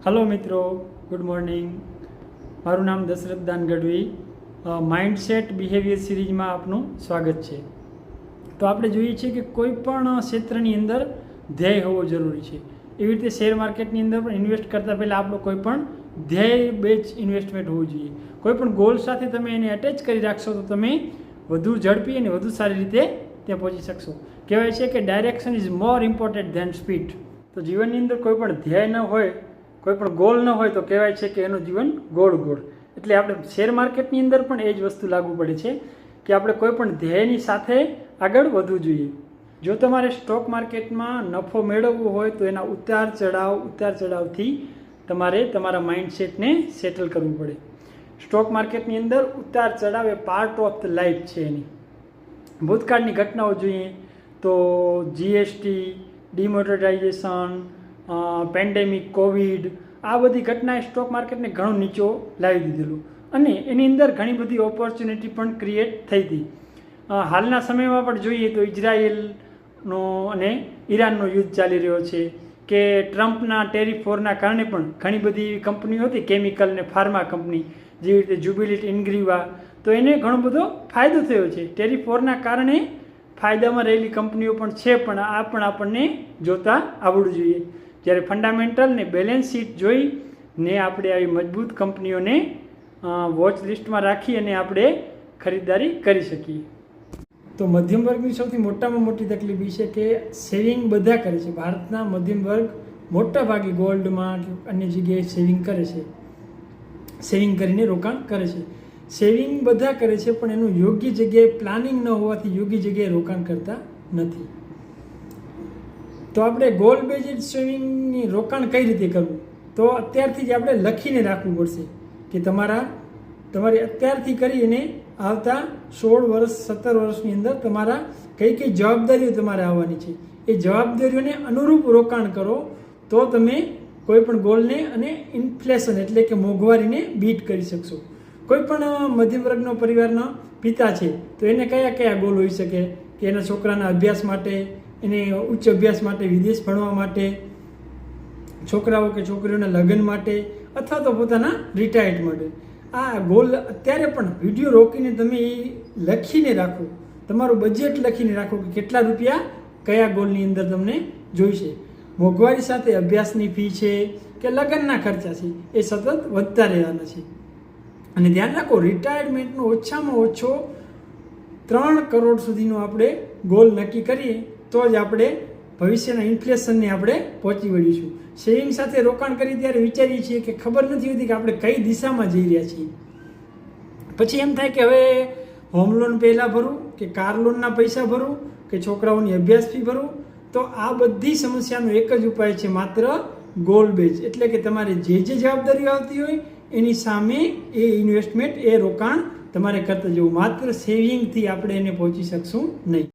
Hello મિત્રો, good morning. મારું નામ દશરથ દાન ગઢવી. માઇન્ડસેટ બિહેવિયર સિરીઝમાં આપનું સ્વાગત છે. તો આપણે જોઈએ છીએ કે કોઈ પણ ક્ષેત્રની અંદર ધ્યેય હોવો જરૂરી છે. એવી રીતે શેર માર્કેટની અંદર પણ ઇન્વેસ્ટ કરતાં પહેલાં આપણો કોઈ પણ ધ્યેય બેઝ ઇન્વેસ્ટમેન્ટ હોવું જોઈએ. કોઈ પણ ગોલ સાથે તમે એને એટેચ કરી રાખશો તો તમે વધુ ઝડપી અને વધુ સારી રીતે ત્યાં પહોંચી શકશો. કહેવાય છે કે direction is more important than speed. તો જીવનની અંદર કોઈ પણ ધ્યેય ન હોય, કોઈ પણ ગોલ ન હોય તો કહેવાય છે કે એનું જીવન ગોળ ગોળ. એટલે આપણે શેર માર્કેટની અંદર પણ એ જ વસ્તુ લાગુ પડે છે કે આપણે કોઈ પણ ધ્યેયની સાથે આગળ વધવું જોઈએ. જો તમારે સ્ટોક માર્કેટમાં નફો મેળવવો હોય તો એના ઉતાર ચઢાવથી તમારે તમારા માઇન્ડસેટને સેટલ કરવું પડે. સ્ટોક માર્કેટની અંદર ઉતાર ચઢાવ એ પાર્ટ ઓફ ધ લાઈફ છે એની. ભૂતકાળની ઘટનાઓ જોઈએ તો જીએસટી, ડિમોનેટાઇઝેશન, પેન્ડેમિક, કોવિડ, આ બધી ઘટનાએ સ્ટોક માર્કેટને ઘણું નીચો લાવી દીધેલું અને એની અંદર ઘણી બધી ઓપોર્ચ્યુનિટી પણ ક્રિએટ થઈ હતી. હાલના સમયમાં પણ જોઈએ તો ઇઝરાયેલનો અને ઈરાનનો યુદ્ધ ચાલી રહ્યો છે કે ટ્રમ્પના ટેરિફ વોરના કારણે પણ ઘણી બધી એવી કંપનીઓ હતી, કેમિકલ અને ફાર્મા કંપની, જેવી રીતે જ્યુબિલિન્ટ ઇન્ગ્રીવા, તો એને ઘણો બધો ફાયદો થયો છે. ટેરિફ વોરના કારણે ફાયદામાં રહેલી કંપનીઓ પણ છે, પણ આ પણ આપણને જોતા આવડવું જોઈએ. જ્યારે ફંડામેન્ટલ ને બેલેન્સ શીટ જોઈને આપણે આવી મજબૂત કંપનીઓને વોચ લિસ્ટમાં રાખી અને આપણે ખરીદદારી કરી શકીએ. તો મધ્યમ વર્ગની સૌથી મોટામાં મોટી તકલીફ એ છે કે સેવિંગ બધા કરે છે. ભારતના મધ્યમ વર્ગ મોટા ભાગે ગોલ્ડમાં કે અન્ય જગ્યાએ સેવિંગ કરે છે, સેવિંગ કરીને રોકાણ કરે છે. સેવિંગ બધા કરે છે પણ એનું યોગ્ય જગ્યાએ પ્લાનિંગ ન હોવાથી યોગ્ય જગ્યાએ રોકાણ કરતા નથી. તો આપણે ગોલ બેઝડ સેવિંગની રોકાણ કઈ રીતે કરવું? તો અત્યારથી જ આપણે લખીને રાખવું પડશે કે તમારે અત્યારથી કરીને આવતા 16 વર્ષ 17 વર્ષની અંદર તમારા કઈ જવાબદારીઓ તમારે આવવાની છે, એ જવાબદારીઓને અનુરૂપ રોકાણ કરો તો તમે કોઈ પણ ગોલને અને ઇન્ફ્લેશન એટલે કે મોંઘવારીને બીટ કરી શકશો. કોઈ પણ મધ્યમ વર્ગનો પરિવારના પિતા છે તો એને કયા ગોલ હોઈ શકે કે એના છોકરાના અભ્યાસ માટે, એને ઉચ્ચ અભ્યાસ માટે, વિદેશ ભણવા માટે, છોકરાઓ કે છોકરીઓના લગ્ન માટે અથવા તો પોતાના રિટાયર્ડ માટે. આ ગોલ અત્યારે પણ વિડીયો રોકીને તમે એ લખીને રાખો, તમારું બજેટ લખીને રાખો કે કેટલા રૂપિયા કયા ગોલની અંદર તમને જોઈશે. મોંઘવારી સાથે અભ્યાસની ફી છે કે લગ્નના ખર્ચા છે એ સતત વધતા રહેવાના છે. અને ધ્યાન રાખો, રિટાયરમેન્ટનો ઓછામાં ઓછો 3 કરોડ સુધીનો આપણે ગોલ નક્કી કરીએ તો જ આપણે ભવિષ્યના ઇન્ફ્લેશનને આપણે પહોંચી વળીશું. સેવિંગ સાથે રોકાણ કરી ત્યારે વિચારીએ છીએ કે ખબર નથી હોતી કે આપણે કઈ દિશામાં જઈ રહ્યા છીએ. પછી એમ થાય કે હવે હોમ લોન પહેલાં ભરું કે કાર લોનના પૈસા ભરું કે છોકરાઓની અભ્યાસ ફી ભરું. તો આ બધી સમસ્યાનો એક જ ઉપાય છે, માત્ર ગોલ બેઝ. એટલે કે તમારે જે જવાબદારીઓ આવતી હોય એની સામે એ ઇન્વેસ્ટમેન્ટ, એ રોકાણ તમારે કરતા જવું. માત્ર સેવિંગથી આપણે એને પહોંચી શકશું નહીં.